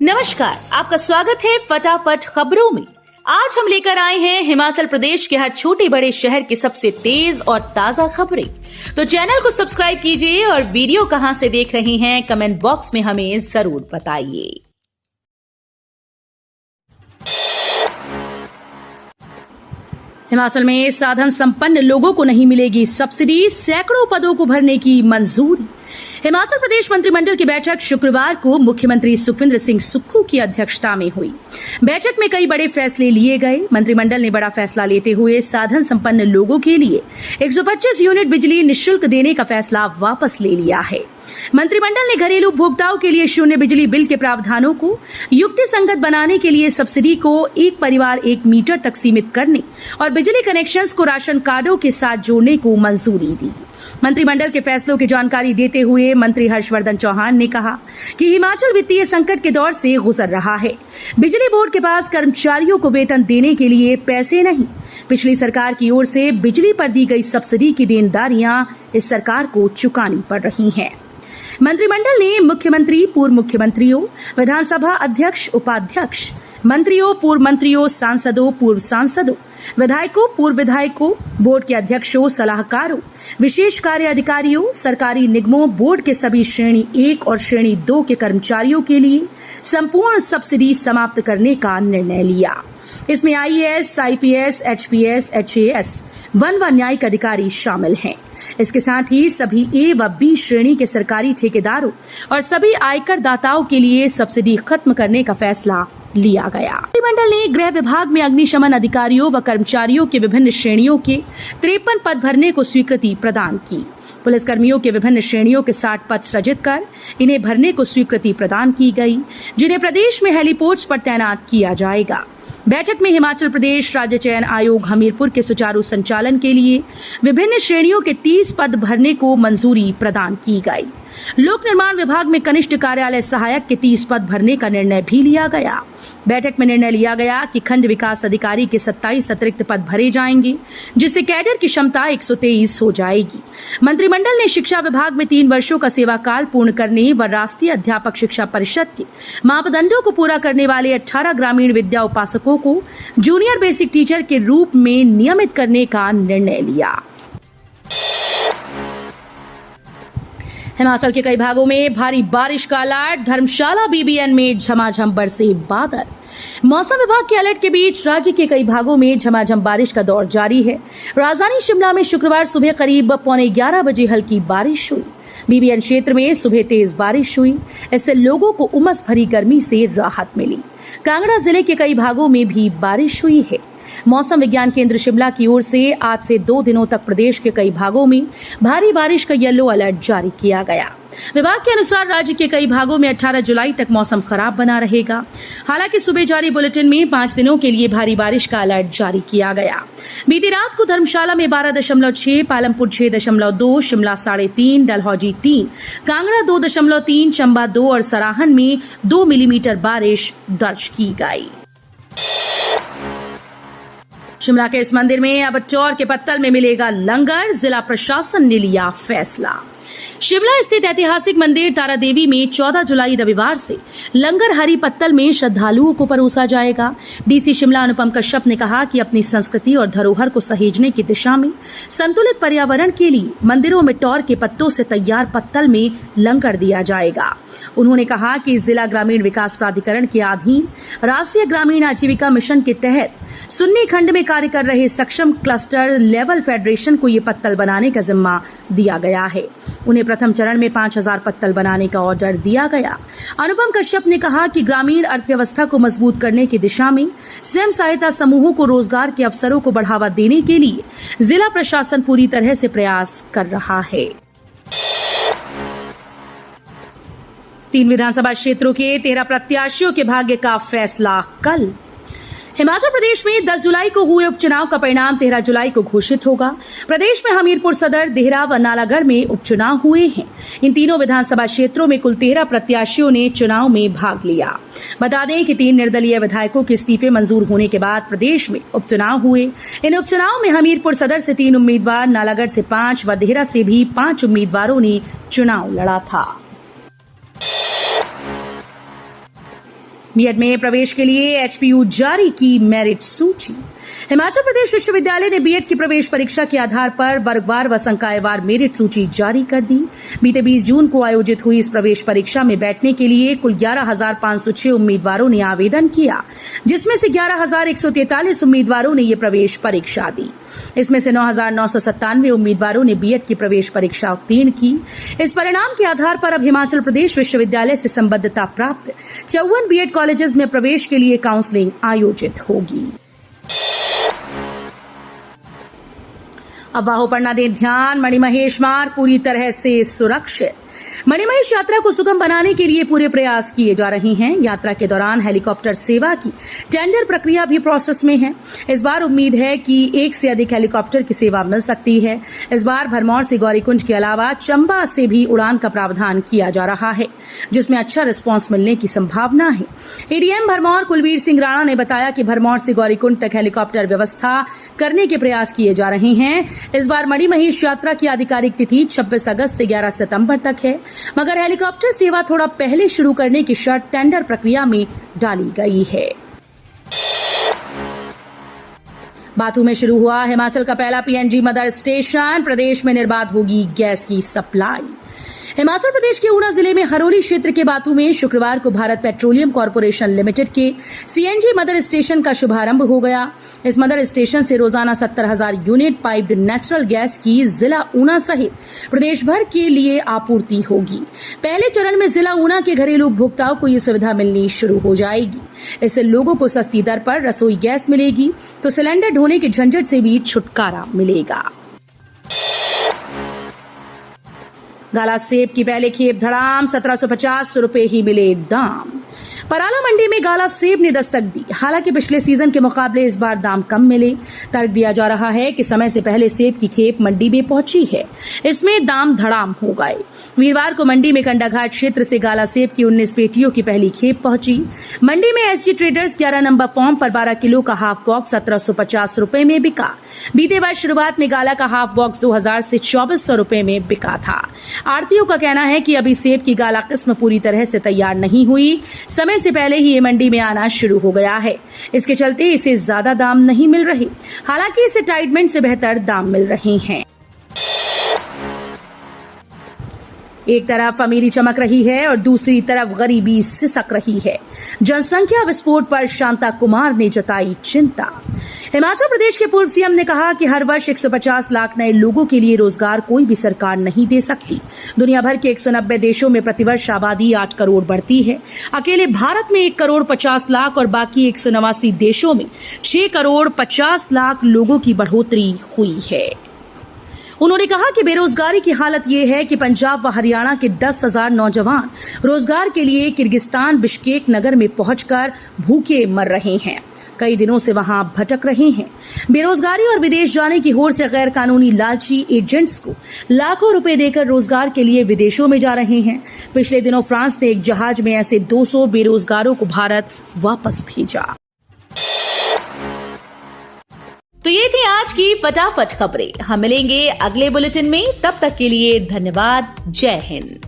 नमस्कार, आपका स्वागत है फटाफट खबरों में। आज हम लेकर आए हैं हिमाचल प्रदेश के हर छोटे बड़े शहर की सबसे तेज और ताजा खबरें। तो चैनल को सब्सक्राइब कीजिए और वीडियो कहां से देख रहे हैं कमेंट बॉक्स में हमें जरूर बताइए। हिमाचल में साधन संपन्न लोगों को नहीं मिलेगी सब्सिडी, सैकड़ों पदों को भरने की मंजूरी। हिमाचल प्रदेश मंत्रिमंडल की बैठक शुक्रवार को मुख्यमंत्री सुखविंदर सिंह सुक्खू की अध्यक्षता में हुई। बैठक में कई बड़े फैसले लिए गए। मंत्रिमंडल ने बड़ा फैसला लेते हुए साधन संपन्न लोगों के लिए 125 यूनिट बिजली निःशुल्क देने का फैसला वापस ले लिया है। मंत्रिमंडल ने घरेलू उपभोक्ताओं के लिए शून्य बिजली बिल के प्रावधानों को युक्ति संगत बनाने के लिए सब्सिडी को एक परिवार 1 मीटर तक सीमित करने और बिजली कनेक्शंस को राशन कार्डों के साथ जोड़ने को मंजूरी दी। मंत्रिमंडल के फैसलों की जानकारी देते हुए मंत्री हर्षवर्धन चौहान ने कहा कि हिमाचल वित्तीय संकट के दौर से गुजर रहा है। बिजली बोर्ड के पास कर्मचारियों को वेतन देने के लिए पैसे नहीं। पिछली सरकार की ओर से बिजली पर दी गई सब्सिडी की देनदारियां इस सरकार को चुकानी पड़ रही हैं। मंत्रिमंडल ने मुख्यमंत्री, पूर्व मुख्यमंत्रियों, विधानसभा अध्यक्ष, उपाध्यक्ष, मंत्रियों, पूर्व मंत्रियों, सांसदों, पूर्व सांसदों, विधायकों, पूर्व विधायकों, बोर्ड के अध्यक्षों, सलाहकारों, विशेष कार्य अधिकारियों, सरकारी निगमों, बोर्ड के सभी श्रेणी 1 और श्रेणी 2 के कर्मचारियों के लिए संपूर्ण सब्सिडी समाप्त करने का निर्णय लिया। इसमें IAS, IPS, HPS, HAS, one व न्यायिक अधिकारी शामिल हैं। इसके साथ ही सभी A व B श्रेणी के सरकारी ठेकेदारों और सभी आयकर दाताओं के लिए सब्सिडी खत्म करने का फैसला लिया गया। मंत्रिमंडल ने गृह विभाग में अग्निशमन अधिकारियों व कर्मचारियों के विभिन्न श्रेणियों के 53 पद भरने को स्वीकृति प्रदान की। पुलिसकर्मियों के विभिन्न श्रेणियों के 60 पद सृजित कर इन्हें भरने को स्वीकृति प्रदान की गई, जिन्हें प्रदेश में हेलीपोर्ट्स पर तैनात किया जाएगा। बैठक में हिमाचल प्रदेश राज्य चयन आयोग हमीरपुर के सुचारू संचालन के लिए विभिन्न श्रेणियों के 30 पद भरने को मंजूरी प्रदान की गई। लोक निर्माण विभाग में कनिष्ठ कार्यालय सहायक के 30 पद भरने का निर्णय भी लिया गया। बैठक में निर्णय लिया गया कि खंड विकास अधिकारी के 27 अतिरिक्त पद भरे जाएंगे, जिससे कैडर की क्षमता 123 हो जाएगी। मंत्रिमंडल ने शिक्षा विभाग में 3 वर्षों का सेवा काल पूर्ण करने व राष्ट्रीय अध्यापक शिक्षा परिषद के मापदंडों को पूरा करने वाले 18 ग्रामीण विद्या उपासकों को जूनियर बेसिक टीचर के रूप में नियमित करने का निर्णय लिया। हिमाचल के कई भागों में भारी बारिश का अलर्ट, धर्मशाला BBN में झमाझम बरसे बादल। मौसम विभाग के अलर्ट के बीच राज्य के कई भागों में झमाझम बारिश का दौर जारी है। राजधानी शिमला में शुक्रवार सुबह करीब 11:15 बजे हल्की बारिश हुई। BBN क्षेत्र में सुबह तेज बारिश हुई। इससे लोगों को उमस भरी गर्मी से राहत मिली। कांगड़ा जिले के कई भागों में भी बारिश हुई है। मौसम विज्ञान केंद्र शिमला की ओर से आज से 2 दिनों तक प्रदेश के कई भागों में भारी बारिश का येलो अलर्ट जारी किया गया। विभाग के अनुसार राज्य के कई भागों में 18 जुलाई तक मौसम खराब बना रहेगा। हालांकि सुबह जारी बुलेटिन में 5 दिनों के लिए भारी बारिश का अलर्ट जारी किया गया। बीती रात को धर्मशाला में 12.6, पालमपुर 6.2, शिमला 3.5, डलहौजी 3, कांगड़ा 2.3, चंबा 2 और सराहन में 2 मिलीमीटर बारिश दर्ज की गई। शिमला के इस मंदिर में अब चौर के पत्तल में मिलेगा लंगर, जिला प्रशासन ने लिया फैसला। शिमला स्थित ऐतिहासिक मंदिर तारा देवी में 14 जुलाई रविवार से लंगर हरी पत्तल में श्रद्धालुओं को परोसा जाएगा। डीसी शिमला अनुपम कश्यप ने कहा कि अपनी संस्कृति और धरोहर को सहेजने की दिशा में संतुलित पर्यावरण के लिए मंदिरों में टौर के पत्तों से तैयार पत्तल में लंगर दिया जाएगा। उन्होंने कहा कि जिला ग्रामीण विकास प्राधिकरण के अधीन राष्ट्रीय ग्रामीण आजीविका मिशन के तहत सुन्नी खंड में कार्य कर रहे सक्षम क्लस्टर लेवल फेडरेशन को ये पत्तल बनाने का जिम्मा दिया गया है। उन्हें प्रथम चरण में 5000 पत्तल बनाने का ऑर्डर दिया गया। अनुपम कश्यप ने कहा कि ग्रामीण अर्थव्यवस्था को मजबूत करने की दिशा में स्वयं सहायता समूहों को रोजगार के अवसरों को बढ़ावा देने के लिए जिला प्रशासन पूरी तरह से प्रयास कर रहा है। 3 विधानसभा क्षेत्रों के 13 प्रत्याशियों के भाग्य का फैसला कल। हिमाचल प्रदेश में 10 जुलाई को हुए उपचुनाव का परिणाम 13 जुलाई को घोषित होगा। प्रदेश में हमीरपुर सदर, देहरा व नालागढ़ में उपचुनाव हुए हैं। इन तीनों विधानसभा क्षेत्रों में कुल 13 प्रत्याशियों ने चुनाव में भाग लिया। बता दें कि 3 निर्दलीय विधायकों के इस्तीफे मंजूर होने के बाद प्रदेश में उपचुनाव हुए। इन उपचुनाव में हमीरपुर सदर से 3 उम्मीदवार, नालागढ़ से 5 व देहरा से भी 5 उम्मीदवारों ने चुनाव लड़ा था। बीएड में प्रवेश के लिए एचपीयू जारी की मेरिट सूची। हिमाचल प्रदेश विश्वविद्यालय ने बीएड की प्रवेश परीक्षा के आधार पर वर्गवार व संकायवार मेरिट सूची जारी कर दी। बीते 20 जून को आयोजित हुई इस प्रवेश परीक्षा में बैठने के लिए कुल 11,506 उम्मीदवारों ने आवेदन किया, जिसमें से 11,143 उम्मीदवारों ने ये प्रवेश परीक्षा दी। इसमें से 9,997 उम्मीदवारों ने बीएड की प्रवेश परीक्षा उत्तीर्ण की। इस परिणाम के आधार पर अब हिमाचल प्रदेश विश्वविद्यालय से संबद्धता प्राप्त 54 बीएड कॉलेजेस में प्रवेश के लिए काउंसलिंग आयोजित होगी। अफवाहों पर न दें ध्यान, मणिमहेश मार्ग पूरी तरह से सुरक्षित। मणिमहेश यात्रा को सुगम बनाने के लिए पूरे प्रयास किए जा रहे हैं। यात्रा के दौरान हेलीकॉप्टर सेवा की टेंडर प्रक्रिया भी प्रोसेस में है। इस बार उम्मीद है कि 1 से अधिक हेलीकॉप्टर की सेवा मिल सकती है। इस बार भरमौर से गौरीकुंज के अलावा चंबा से भी उड़ान का प्रावधान किया जा रहा है, जिसमें अच्छा रिस्पांस मिलने की संभावना है। एडीएम भरमौर कुलवीर सिंह राणा ने बताया कि भरमौर से गौरीकुंड तक हेलीकॉप्टर व्यवस्था करने के प्रयास किए जा रहे हैं। इस बार मणिमहेश यात्रा की आधिकारिक तिथि 26 अगस्त से 11 सितंबर तक है, मगर हेलीकॉप्टर सेवा थोड़ा पहले शुरू करने की शर्त टेंडर प्रक्रिया में डाली गई है। बाथू में शुरू हुआ हिमाचल का पहला पीएनजी मदर स्टेशन। प्रदेश में निर्बाध होगी गैस की सप्लाई। हिमाचल प्रदेश के ऊना जिले में हरोली क्षेत्र के बाथू में शुक्रवार को भारत पेट्रोलियम कॉर्पोरेशन लिमिटेड के सीएनजी मदर स्टेशन का शुभारंभ हो गया। इस मदर स्टेशन से रोजाना 70,000 यूनिट पाइप्ड नेचुरल गैस की जिला ऊना सहित प्रदेश भर के लिए आपूर्ति होगी। पहले चरण में जिला ऊना के घरेलू उपभोक्ताओं को ये सुविधा मिलनी शुरू हो जाएगी। इससे लोगों को सस्ती दर पर रसोई गैस मिलेगी, तो सिलेंडर ढोने के झंझट से भी छुटकारा मिलेगा। गाला सेब की पहले खेप धड़ाम, 1750 रुपए ही मिले दाम। पराला मंडी में गाला सेब ने दस्तक दी। हालांकि पिछले सीजन के मुकाबले इस बार दाम कम मिले। तर्क दिया जा रहा है कि समय से पहले सेब की खेप मंडी में पहुंची है, इसमें दाम धड़ाम हो गए। वीरवार को मंडी में कंडाघाट क्षेत्र से गाला सेब की 19 पेटियों की पहली खेप पहुंची। मंडी में एसजी ट्रेडर्स 11 नंबर फॉर्म पर 12 किलो का हाफ बॉक्स 1750 रुपए में बिका। बीते वर्ष शुरुआत में गाला का हाफ बॉक्स 2000 से 2400 रुपए में बिका था। आड़तियों का कहना है कि अभी सेब की गाला किस्म पूरी तरह से तैयार नहीं हुई, समय से पहले ही ये मंडी में आना शुरू हो गया है। इसके चलते इसे ज्यादा दाम नहीं मिल रहे। हालांकि इसे टाइटमेंट से बेहतर दाम मिल रहे हैं। एक तरफ अमीरी चमक रही है और दूसरी तरफ गरीबी सिसक रही है। जनसंख्या विस्फोट पर शांता कुमार ने जताई चिंता। हिमाचल प्रदेश के पूर्व सीएम ने कहा कि हर वर्ष 150 लाख नए लोगों के लिए रोजगार कोई भी सरकार नहीं दे सकती। दुनिया भर के 190 देशों में प्रतिवर्ष आबादी 8 करोड़ बढ़ती है। अकेले भारत में 1 करोड़ 50 लाख और बाकी 189 देशों में 6 करोड़ 50 लाख लोगों की बढ़ोतरी हुई है। उन्होंने कहा कि बेरोजगारी की हालत यह है कि पंजाब व हरियाणा के 10,000 नौजवान रोजगार के लिए किर्गिस्तान बिश्केक नगर में पहुंचकर भूखे मर रहे हैं। कई दिनों से वहां भटक रहे हैं। बेरोजगारी और विदेश जाने की होड़ से गैर कानूनी लालची एजेंट्स को लाखों रुपए देकर रोजगार के लिए विदेशों में जा रहे हैं। पिछले दिनों फ्रांस ने एक जहाज में ऐसे 200 बेरोजगारों को भारत वापस भेजा। तो ये थी आज की फटाफट खबरें। हम मिलेंगे अगले बुलेटिन में, तब तक के लिए धन्यवाद। जय हिंद।